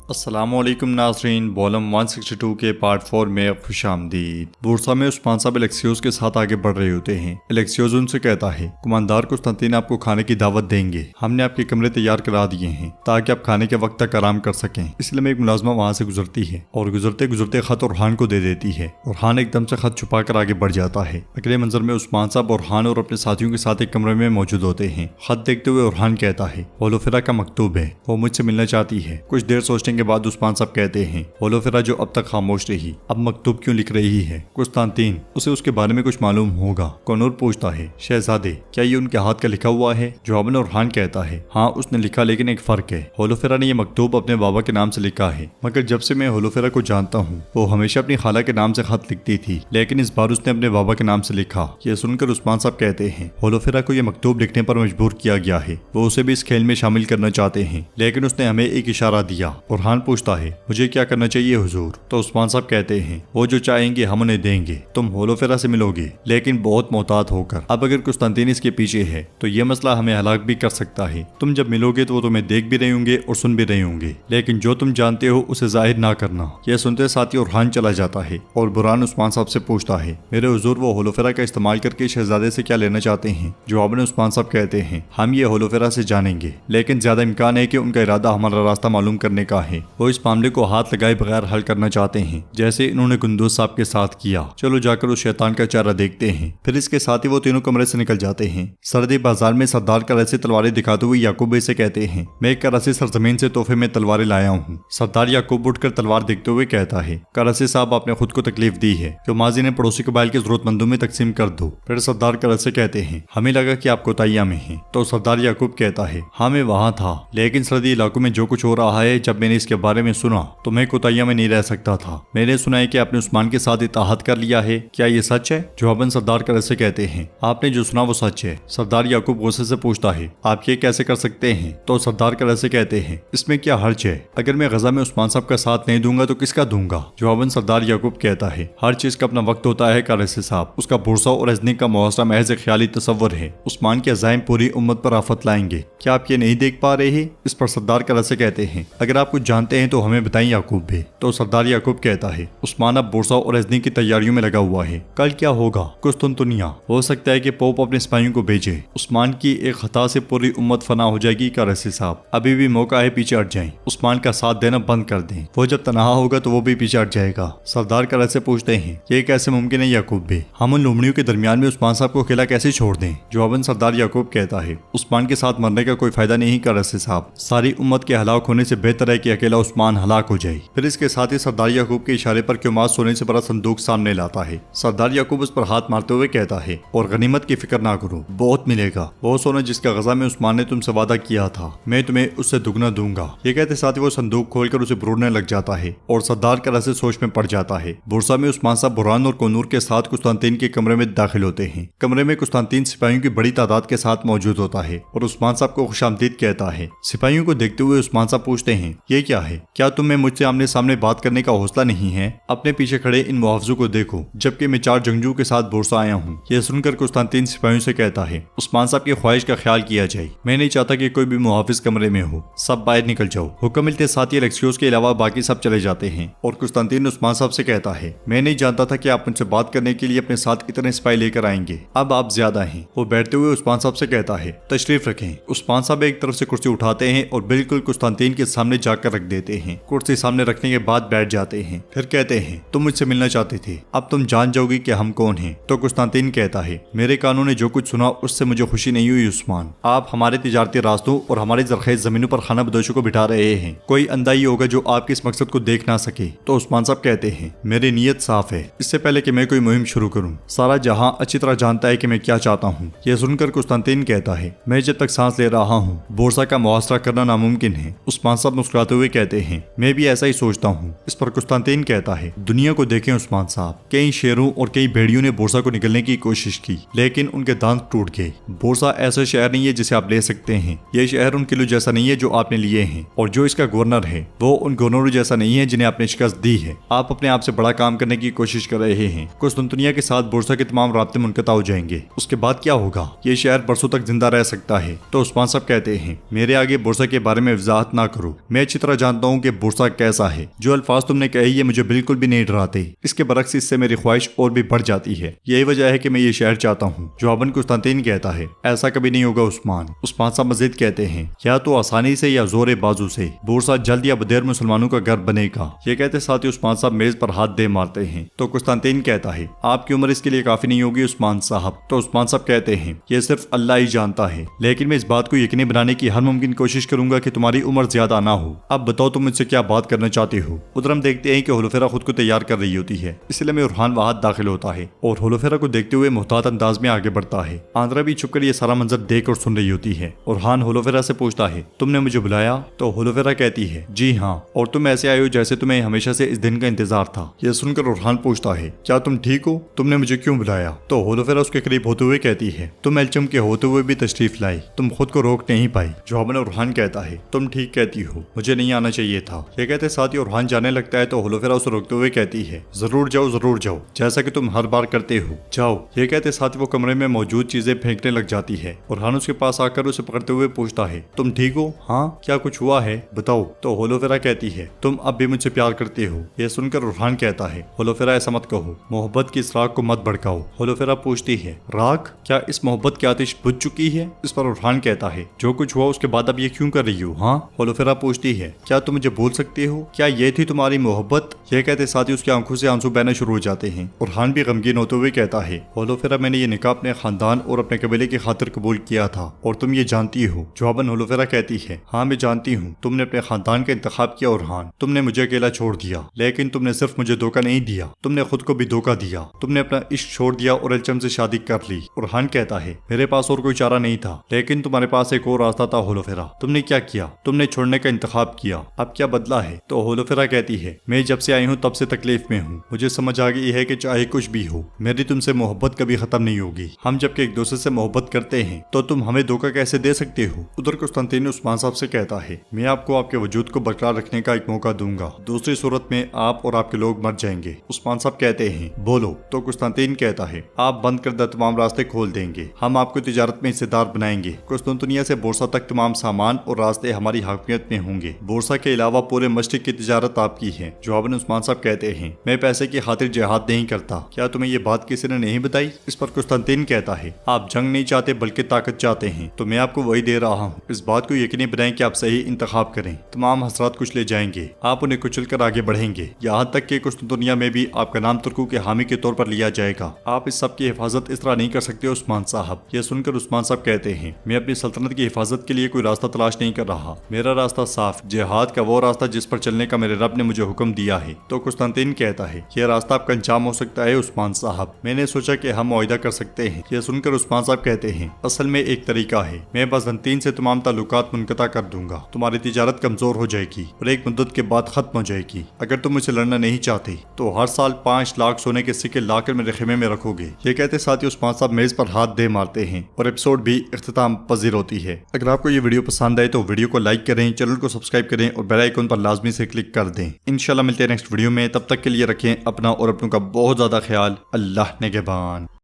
अस्सलामुअलैकुम नाज़रीन, वॉल्यूम 162 के पार्ट 4 में खुशामदीद। बुरसा में उस्मान साहब एलेक्सियोस के साथ आगे बढ़ रहे होते हैं। एलेक्सियोस उनसे कहता है, कुमानदार कुस्तांतीन आपको खाने की दावत देंगे। हमने आपके कमरे तैयार करा दिए हैं ताकि आप खाने के वक्त तक आराम कर सकें। इसलिए में एक मुलाजमा वहाँ से गुजरती है और गुजरते गुजरते खत ओरहान को दे देती है। ओरहान एकदम से खत छुपा कर आगे बढ़ जाता है। अगले मंजर में उस्मान साहब ओरहान और अपने साथियों के साथ एक कमरे में मौजूद होते हैं। खत देखते हुए ओरहान कहता है, होलोफेरा का मकतूब है, वो मुझसे मिलना चाहती है। कुछ देर सोचने के बाद उस्मान साहब कहते हैं, होलोफेरा जो अब तक खामोश रही अब मकतूब क्यों लिख रही है? कुस्तांतीन, उसे उसके बारे में कुछ मालूम होगा। कनूर पूछता है, शहजादे क्या ये उनके हाथ का लिखा हुआ है? जवाबन ओरहान कहता है, हाँ उसने लिखा, लेकिन एक फर्क है। होलोफेरा ने यह मकतूब अपने बाबा के नाम से लिखा है, मगर जब से मैं होलोफेरा को जानता हूँ वो हमेशा अपनी खाला के नाम से खत लिखती थी, लेकिन इस बार उसने अपने बाबा के नाम से लिखा। यह सुनकर उस्मान साहब कहते हैं, होलोफेरा को यह मकतूब लिखने पर मजबूर किया गया है। वो उसे भी इस खेल में शामिल करना चाहते हैं, लेकिन उसने हमें एक इशारा दिया। ओरहान पूछता है, मुझे क्या करना चाहिए हुजूर? तो उस्मान साहब कहते हैं, वो जो चाहेंगे हम उन्हें देंगे। तुम होलोफेरा से मिलोगे, लेकिन बहुत मोहतात होकर। अब अगर कुस्तांतीन इसके पीछे है तो यह मसला हमें हलाक भी कर सकता है। तुम जब मिलोगे तो वो तुम्हें देख भी रहे होंगे और सुन भी रहे होंगे, लेकिन जो तुम जानते हो उसे जाहिर ना करना। यह सुनते साथ ही ओरहान चला जाता है और बुरहान उस्मान साहब से पूछता है, मेरे हुजूर वो होलोफेरा का इस्तेमाल करके शहजादे से क्या लेना चाहते हैं? जवाब में उस्मान साहब कहते हैं, हम ये होलोफेरा से जानेंगे, लेकिन ज्यादा इम्कान है कि उनका इरादा हमारा रास्ता मालूम करने का है। वो इस मामले को हाथ लगाए बगैर हल करना चाहते हैं, जैसे इन्होंने कुंदूज साहब के साथ किया। चलो जाकर उस शैतान का चेहरा देखते हैं। फिर इसके साथ ही वो तीनों कमरे से निकल जाते हैं। सरदी बाजार में सरदार कराची तलवारें दिखाते हुए याकूब से कहते हैं, मैं कराची सरजमीन से तोहफे में तलवारें लाया हूँ। सरदार याकूब उठकर तलवार देखते हुए कहता है, कराची साहब आपने खुद को तकलीफ दी है, जो माजी ने पड़ोसी कबाइल के जरूरतमंदों में तकसीम कर दो। फिर सरदार कराची कहते हैं, हमें लगा कि आप कोताहिया में हैं। तो सरदार याकूब कहता है, हाँ मैं वहाँ था, लेकिन सरदी इलाकों में जो कुछ हो रहा है, जब मैंने इसके बारे में सुना तो मैं कोताहिया में नहीं रह सकता था। मैंने सुना है कि आपने उस्मान के साथ इत्तेहाद कर लिया है, क्या ये सच है? जवाबन सरदार कराची कहते हैं, आपने जो सुना वो सच है। सरदार याकूब गुस्से से पूछता है, आप ये कैसे कर सकते हैं? तो सरदार कराची कहते हैं, इसमें क्या हर्ज है? अगर मैं गजा में उस्मान साहब का साथ नहीं दूंगा तो किसका दूंगा? जवाबन सरदार याकूब कहता है, हर चीज का अपना वक्त होता है कराची साहब। उसका बुरसा और अजनी का मुहासरा महज एक ख्याली तस्वर है। उस्मान के अज़ाइम पूरी उम्मत पर आफत लाएंगे, क्या आप ये नहीं देख पा रहे? इस पर सरदार कराची कहते हैं, अगर आप कुछ जानते हैं तो हमें बताएं याकूब भी। तो सरदार याकूब कहता है, उस्मान अब बुरसा और अजनी की तैयारियों में लगा हुआ है। कल क्या होगा? कुस्तुनतुनिया। हो सकता है कि पोप अपने सिपाहियों को भेजे। उस्मान की एक खता से पूरी उम्मत फना हो जाएगी। कराची साहब अभी भी मौका है, पीछे हट जाएं। उस्मान का साथ देना बंद कर दें। वो जब तनहा होगा तो वो भी पीछे हट जाएगा। सरदार कराची पूछते हैं, ये कैसे मुमकिन है याकूब भी? हम उन लुमड़ियों के दरमियान में उस्मान साहब को अकेला कैसे छोड़ दें? जवाबन सरदार याकूब कहता है, उस्मान के साथ मरने का कोई फायदा नहीं कराची साहब। सारी उम्मत के हलाक होने से बेहतर है कि अकेला उस्मान हलाक हो जाए। फिर इसके साथ ही सरदार याकूब के इशारे पर क्योमाद सोने से बड़ा संदूक सामने लाता है। सरदार याकूब उस पर हाथ मारते हुए कहता है, और गनीमत की फिक्र ना करो, बहुत मिलेगा। वो सोना जिसका गजा में उस्मान ने तुमसे वादा किया था, मैं तुम्हें उससे दुगना दूंगा। ये कहते साथ ही वो संदूक खोलकर उसे बुरोड़ने लग जाता है और सरदार कराची सोच में पड़ जाता है। बुरसा में उस्मान साहब बुरहान और कनूर के साथ कुस्तांतीन के कमरे में दाखिल होते हैं। कमरे में कुस्तांतीन सिपाहियों की बड़ी तादाद के साथ मौजूद होता है और उस्मान साहब को खुशामदीद कहता है। सिपाहियों को देखते हुए उस्मान साहब पूछते हैं, ये क्या है? क्या तुम्हें मुझसे आमने सामने बात करने का हौसला नहीं है? अपने पीछे खड़े इन मुहाफिजों को देखो, जबकि मैं 4 जंगजुओं के साथ बुरसा आया हूँ। यह सुनकर कुस्तांतीन सिपाहियों से कहता है, उस्मान साहब की ख्वाहिश का ख्याल किया जाए। मैं नहीं चाहता कि कोई भी मुहाफिज कमरे में हो, सब बाहर निकल जाओ। हुक्म मिलते साथ ही एलेक्सियोस के अलावा बाकी सब चले जाते हैं और कुस्तांतीन उस्मान साहब से कहता है, मैं नहीं जानता था कि आप मुझसे बात करने के लिए अपने साथ इतने सिपाही लेकर आएंगे। अब आप ज्यादा हैं। वो बैठते हुए उस्मान साहब से कहता है, तशरीफ रखें। उस्मान साहब एक तरफ से कुर्सी उठाते हैं और बिल्कुल कुस्तांतीन के सामने जाकर रख देते हैं। कुर्सी सामने रखने के बाद बैठ जाते हैं। फिर कहते हैं, तुम मुझसे मिलना चाहते थे, अब तुम जान जाओगी कि हम कौन हैं। तो कुस्तांतीन कहता है, मेरे कानों ने जो कुछ सुना उससे मुझे खुशी नहीं हुई उस्मान। आप हमारे तिजारती रास्तों और हमारे जरखेज जमीनों पर खाना बदोशों को बिठा रहे हैं। कोई अंधा ही होगा जो आपके इस मकसद को देख ना सके। तो उस्मान साहब कहते हैं, मेरी नीयत साफ है। इससे पहले कि मैं कोई मुहिम शुरू करूं, सारा जहां अच्छी तरह जानता है कि मैं क्या चाहता हूं। यह सुनकर कुस्तांतीन कहता है, मैं जब तक सांस ले रहा हूं बुरसा का मुहासरा करना नामुमकिन है। उस्मान साहब मुस्कुराते हुए कहते हैं, मैं भी ऐसा ही सोचता हूँ। इस पर कुस्तांतीन कहता है, दुनिया को देखें उस्मान साहब, कई शेरों और कई भेड़ियों ने बुरसा को निकलने की कोशिश की, लेकिन उनके दांत टूट गए। बुरसा ऐसा शहर नहीं है जिसे आप ले सकते हैं। यह शहर उन किलो जैसा नहीं है जो आपने लिए हैं, और जो इसका गवर्नर है वो उन गवर्नरों जैसा नहीं है जिन्हें आपने शिकस्त दी है। आप अपने आप से बड़ा काम करने की कोशिश कर रहे हैं। कुस्तुनतुनिया के साथ बुरसा के तमाम राब्ते मुनक़ता हो जाएंगे। उसके बाद क्या होगा? ये शहर बरसों तक जिंदा रह सकता है। तो उस्मान साहब कहते हैं, मेरे आगे बुरसा के बारे में वजाहत ना करो, मैं अच्छी तरह तरह जानता हूँ कि बुरसा कैसा है। जो अल्फाज तुमने कहे ये मुझे बिल्कुल भी नहीं डराते, इसके बरक्स इससे मेरी ख्वाहिश और भी बढ़ जाती है। यही वजह है कि मैं ये शहर चाहता हूँ। जवाबन कुस्तांतीन कहता है, ऐसा कभी नहीं होगा उस्मान साहब मजीद कहते हैं, या तो आसानी से या जोरे बाजू से बुरसा जल्द या बदेर मुसलमानों का घर बनेगा। ये कहते साथ ही उस्मान साहब मेज पर हाथ दे मारते हैं। तो कुस्तांतीन कहता है, आपकी उम्र इसके लिए काफी नहीं होगी उस्मान साहब। तो उस्मान साहब कहते हैं, ये सिर्फ अल्लाह ही जानता है, लेकिन मैं इस बात को यकीनी बनाने की हर मुमकिन कोशिश करूंगा कि तुम्हारी उम्र ज्यादा ना हो। अब बताओ तुम मुझसे क्या बात करना चाहते हो। उधर हम देखते हैं कि हुलफेरा खुद को तैयार कर रही होती है, इसलिए में उरहान वहां दाखिल होता है और हुलफेरा को देखते हुए मुहतात अंदाज में आगे बढ़ता है। आंद्रा भी छुपकर ये सारा मंजर देख और सुन रही होती है। उरहान हुलफेरा से पूछता है, तुमने मुझे बुलाया? तो हुलफेरा कहती है, जी हाँ, और तुम ऐसे आए हो जैसे तुम्हें हमेशा से इस दिन का इंतजार था। यह सुनकर उरहान पूछता है, क्या तुम ठीक हो? तुमने मुझे क्यों बुलाया? तो हुलफेरा उसके करीब होते हुए कहती है, तुम एल्चम के होते हुए भी तशरीफ लाई, तुम खुद को रोक नहीं पाई। जवाबन उरहान कहता है, तुम ठीक कहती हो, मुझे नहीं आना चाहिए था। ये कहते साथ ही उरहान जाने लगता है तो हुलफेरा उसे रोकते हुए कहती है, जरूर जाओ, जैसा कि तुम हर बार करते हो, जाओ। ये कहते साथ वो कमरे में मौजूद चीजें फेंकने लग जाती है। उरहान उसके पास आकर उसे पकड़ते हुए पूछता है, तुम ठीक हो? हाँ, क्या कुछ हुआ है, बताओ। तो हुलफेरा कहती है, तुम अब भी मुझसे प्यार करते हो। यह सुनकर उरहान कहता है, हुलफेरा ऐसा मत कहो, मोहब्बत की इस राख को मत भड़काओ। हुलफेरा पूछती है, राख? क्या इस मोहब्बत की आतिश बुझ चुकी है? इस पर उरहान कहता है, जो कुछ हुआ उसके बाद अब ये क्यों कर रही हो? हाँ। हुलफेरा पूछती है, क्या तुम मुझे भूल सकते हो? क्या ये थी तुम्हारी मोहब्बत? यह कहते साथ ही उसकी आंखों से आंसू बहना शुरू हो जाते हैं। उरहान भी गमगीन होते हुए कहता है, हुलफेरा मैंने ये निकाह अपने खानदान और अपने कबीले की खातिर कबूल किया था और तुम ये जानती हो। जवाबन हुलफेरा कहती है, हाँ मैं जानती हूँ, तुमने अपने खानदान का इंतखाब किया उरहान, तुमने मुझे अकेला छोड़ दिया, लेकिन तुमने सिर्फ मुझे धोखा नहीं दिया, तुमने खुद को भी धोखा दिया। तुमने अपना इश्क छोड़ दिया और एल्चम से शादी कर ली। उरहान कहता है, मेरे पास और कोई चारा नहीं था, लेकिन तुम्हारे पास एक और रास्ता था हुलफेरा। तुमने क्या किया? तुमने छोड़ने का इंतखाब किया। अब क्या बदला है? तो हुलफेरा कहती है, मैं जब से आई हूँ तब से तकलीफ में हूँ। मुझे समझ आ गई है कि चाहे कुछ भी हो, मेरी तुमसे मोहब्बत कभी खत्म नहीं होगी। हम जबकि एक दूसरे से मोहब्बत करते हैं तो तुम हमें धोखा कैसे दे सकते हो? उधर कुस्तांतीन उस्मान साहब से कहता है, मैं आपको आपके वजूद को बरकरार रखने का एक मौका दूंगा, दूसरी सूरत में आप और आपके लोग मर जाएंगे। उस्मान साहब कहते हैं, बोलो। तो कुस्तांतीन कहता है, आप बंद करदा तमाम रास्ते खोल देंगे, हम आपको तिजारत में हिस्सेदार बनाएंगे। कुस्तांतनिया से बोरसा तक तमाम सामान और रास्ते हमारी हाकिमियत में होंगे। बोरसा के अलावा पूरे मशरिक की तिजारत आपकी है। जवाबन उस्मान साहब कहते हैं, मैं पैसे की खातिर जिहाद नहीं करता। क्या तुम्हें ये बात किसी ने नहीं बताई? इस पर कुस्तांतीन कहता है, आप जंग नहीं चाहते बल्कि ताकत चाहते हैं, तो मैं आपको वही दे रहा हूँ। इस बात को यकीनी बनाएं कि आप सही इंतखाब करें। तमाम हसरात कुछ ले जाएंगे, आप उन्हें कुचल कर आगे बढ़ेंगे, यहाँ तक कि कुस्तांतनिया में भी आपका नाम तुर्कों के हामी के तौर पर लिया जाएगा। आप इस सब की हिफाजत इस तरह नहीं कर सकते उस्मान साहब। यह सुनकर उस्मान साहब कहते हैं, मैं अपनी सल्तनत की हिफाजत के लिए कोई रास्ता तलाश नहीं कर रहा। मेरा रास्ता साफ, जिहाद का वो रास्ता जिस पर चलने का मेरे रब ने मुझे हुक्म दिया है। तो कुस्तांतीन कहता है, यह रास्ता आपका अंजाम हो सकता है उस्मान साहब। मैंने सोचा कि हम मुआहिदा कर सकते हैं। यह सुनकर उस्मान साहब कहते हैं, असल में एक तरीका है, मैं बाज़ंतीन से तमाम ताल्लुकात मुनक़ता कर दूंगा। तुम्हारी तिजारत कमजोर हो जाएगी और एक मुद्दत के बाद खत्म हो जाएगी। अगर तुम मुझसे लड़ना नहीं चाहते तो हर साल 5 लाख सोने के सिक्के लाकर मेरे खेमे में रखोगे। ये कहते साथ ही उस्मान साहब मेज पर हाथ दे मारते हैं और एपिसोड भी इख्तिताम पजीर होती है। अगर आपको ये वीडियो पसंद आए तो वीडियो को लाइक करें, चैनल को सब्सक्राइब करें और बेल आइकन पर लाजमी से क्लिक कर दें। इंशाल्लाह मिलते हैं नेक्स्ट वीडियो में। तब तक के लिए रखें अपना और अपनों का बहुत ज्यादा ख्याल। अल्लाह निगहबान।